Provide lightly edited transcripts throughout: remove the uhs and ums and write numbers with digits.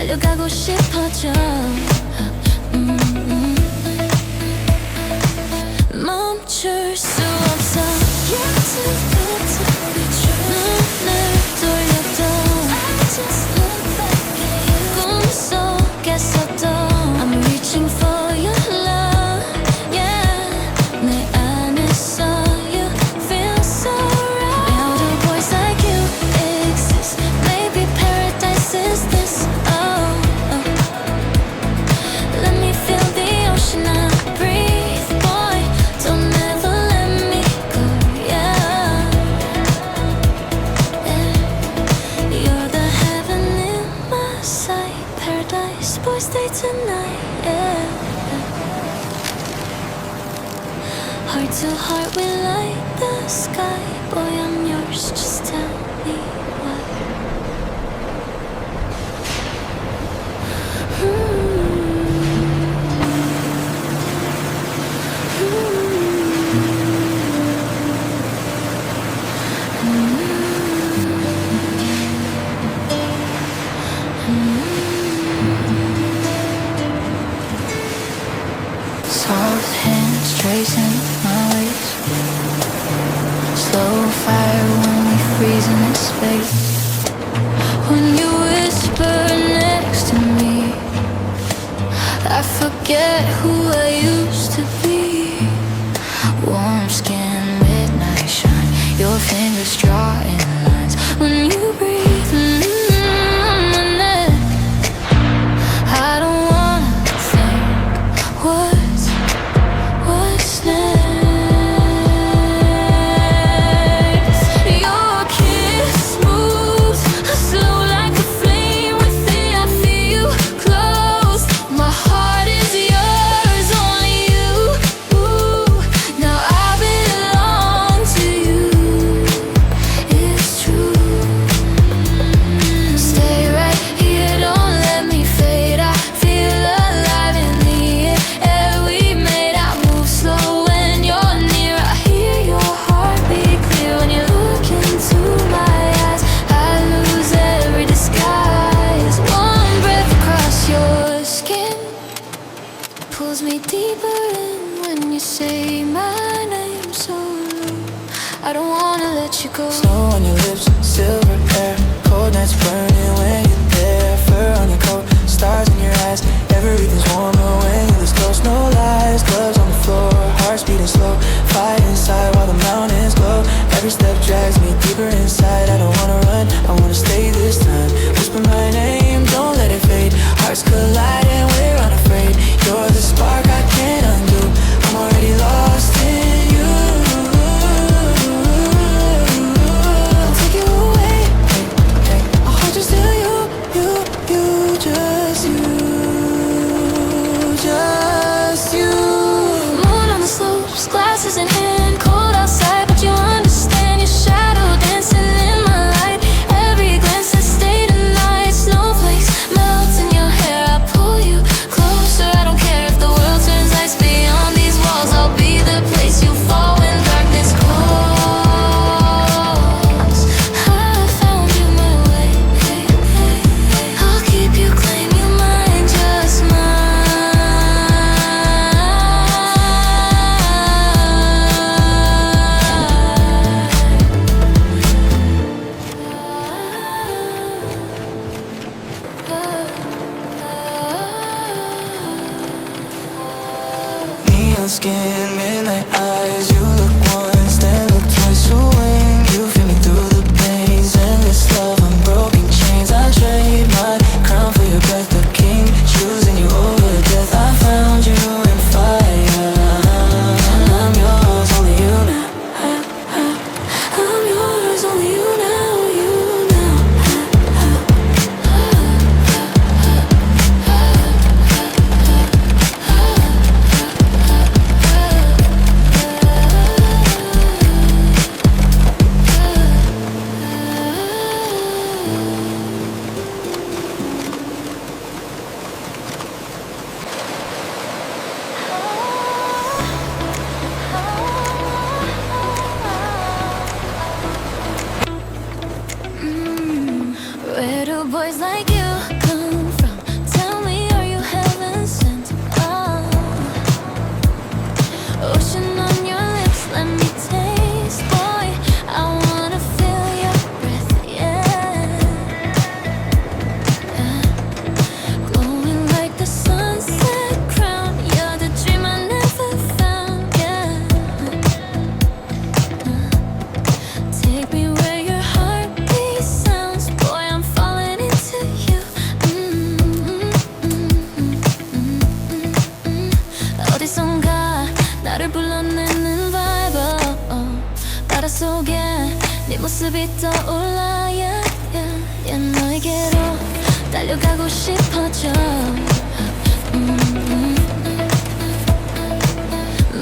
달려가고 싶어져. 멈출 수 없어. 눈을 돌려도 꿈속에서도 I'm reaching for your love. Yeah, 내 안에서 you feel so right. Now the boys like you exist. Maybe paradise is this. Oh, oh. Let me feel the ocean I breathe. Boy, don't ever let me go. Yeah, yeah. You're the heaven in my sight. Paradise, boy, stay tonight. Yeah. Heart to heart, we light the sky. Boy, I'm yours, just tell me why. Soft hands tracing my ways. Slow fire when we freeze in this space. When you whisper next to me, I forget who I used to be. Warm skin, midnight shine. Your fingers drawing lines. When you breathe on my neck, I don't wanna think what's next. Your kiss moves slow like a flame. With it I feel you close. My heart is yours, only you. Ooh, now I belong to you. It's true. Stay right here, don't let me fade. I feel alive in the air we made. I move slow when you're near. I hear your heartbeat clear when you look into my eyes. I lose every disguise. One breath across your skin pulls me deeper in when you say my name so low. I don't wanna let you go. Snow on your lips, silver hair. Cold nights burning when you're there. Fur on your coat, stars in your eyes. Everything's warmer when you're this close. No lies, gloves on the floor. Heart's beating slow. Fire inside while the mountains glow. Every step drags me deeper inside. I don't wanna run, I wanna stay this time. Whisper my name, don't let it fade. Hearts collide and we're unafraid. You're the spark I can't undo. I'm already lost in you. I'll take you away. My heart just still you, just you, just you. Moon on the slopes, glasses in hand, cold outside, but you understand. Your shadow dancing in my light. Every glance that stayed a night. Snowflakes melt in your hair. I pull you closer. I don't care if the world turns ice beyond these walls. I'll be the place you fall when darkness calls. I found you my way. I'll keep you, claim you mine, just Neon skin, midnight eyes. You look once, then look twice. When you feel me through the pains. Endless love, unbroken chains. I trade my crown for your breath, the king. Choosing you over death. I found you in fire. I'm yours, only you now. I'm yours, only you now, you now. 어디선가 나를 불러내는 vibe 바다 속에 네 모습이 떠올라 yeah, yeah, yeah. 너에게로 달려가고 싶어져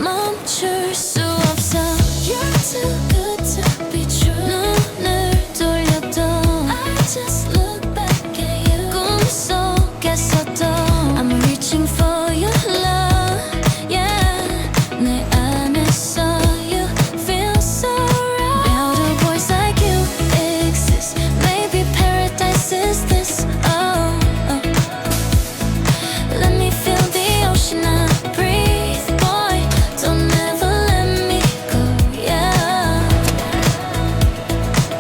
멈출 수 없어 You're too good to be true 눈을 돌려도 I just look back at you 꿈속에서도 I'm reaching for your love yeah 내 안에서 you feel so right Without a voice like you exist Maybe paradise is this oh, oh. Let me feel the ocean I breathe boy don't ever let me go yeah,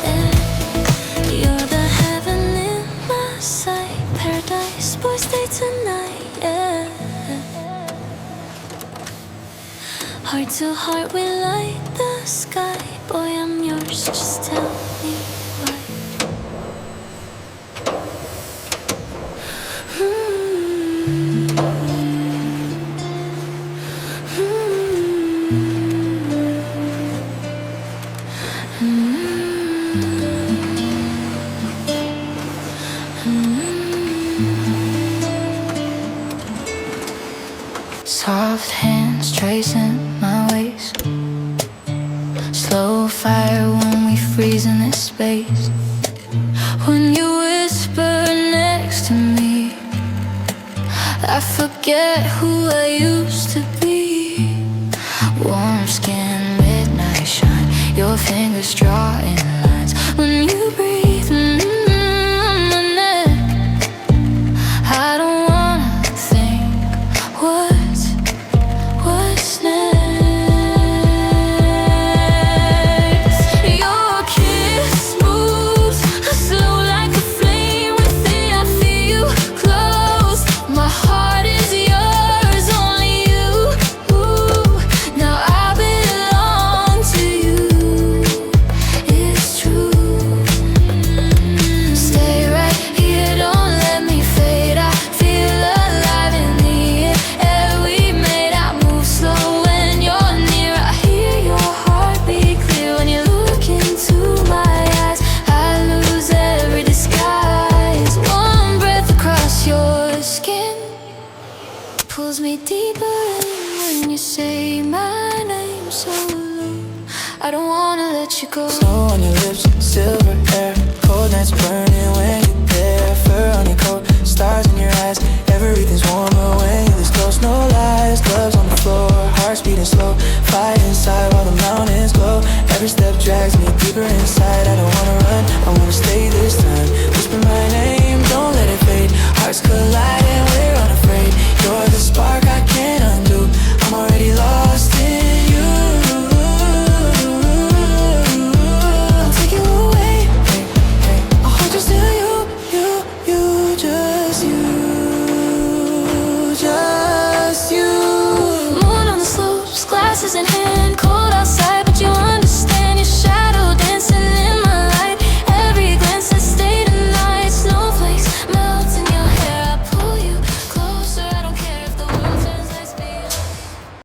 yeah. You're the heaven in my sight Paradise boy stay tonight yeah. Heart to heart we light the sky Boy I'm yours just tell me why Soft hands tracing my waist Slow fire when we freeze in this space When you whisper next to me I forget who I used to be Warm skin, midnight shine Your fingers drawing lines When you breathe on my neck I don't wanna think what's next Your kiss moves slow like a flame within I feel you close My heart is yours, only you Ooh, now I belong to you It's true Stay right here, don't let me fade I feel alive in the air we made I move slow when you're near I hear your heartbeat clear When you look into my eyes I lose every disguise One breath across your skin Pulls me deeper in when you say my name so low I don't wanna let you go Snow on your lips, silver hair Cold nights burning when you're there Fur on your coat, stars in your eyes Everything's warm